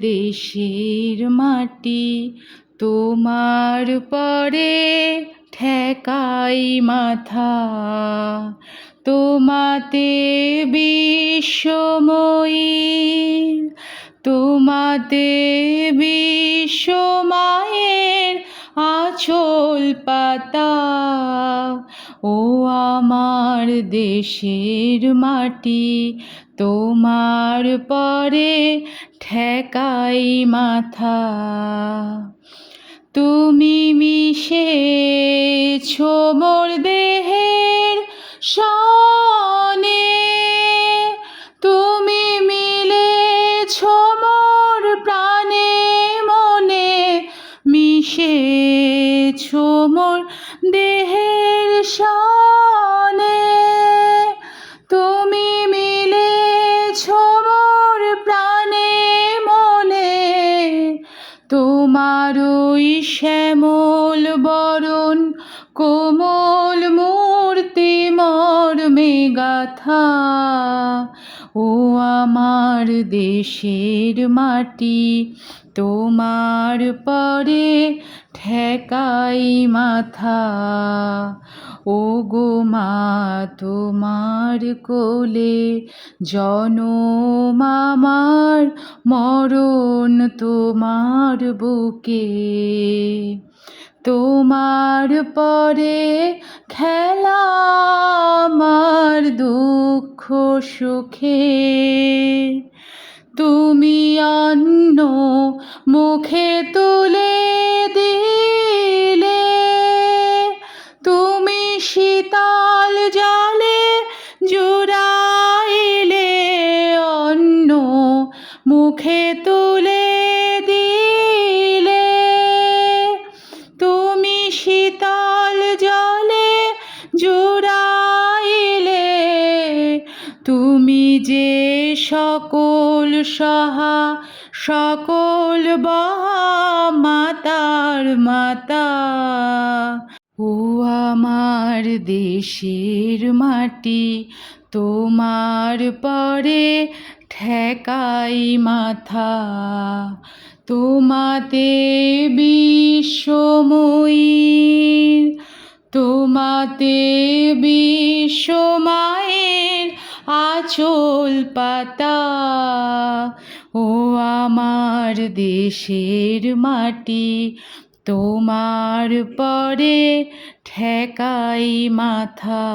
দেশের মাটি তোমার পরে ঠেকাই মাথা। তোমাতে বিশ্বময়ীর, তোমাতে বিশ্বমায়ের আঁচল পাতা। ও আমার দেশের মাটি তোমার পরে ঠেকাই মাথা। তুমি মিশেছো মোর দেহের সনে, তুমি মিলেছো মোর প্রাণে মনে, মিশেছো মোর দেহের সনে। তুমি মিলেছো মোর প্রাণে মনে, তোমার ওই শ্যামল বরণ কোমল মূর্তি মর্মে গাথা। ও আমার দেশের মাটি তোমার পরে ঠেকাই মাথা। ও গো মা তোমার কোলে জনম আমার, মরণ তোমার বুকে। তোমার পরে খেলা আমার দুঃখ সুখে। তুমি অন্ন মুখে তুলে দিলে, তুমি শীতল জলে জুড়াইলে, অন্ন মুখে তুলে দিলে। তুমি শীতল জলে জুড়াইলে, তুমি যে সকল সহা সকল বহা মাতার মাতা। ও আমার দেশের মাটি তোমার পরে ঠেকাই মাথা। তোমাতে বিশ্বময়ীর, তোমাতে বিশ্বমায়ের আঁচল পাতা। ও আমার দেশের মাটি তোমার পরে ঠেকাই মাথা।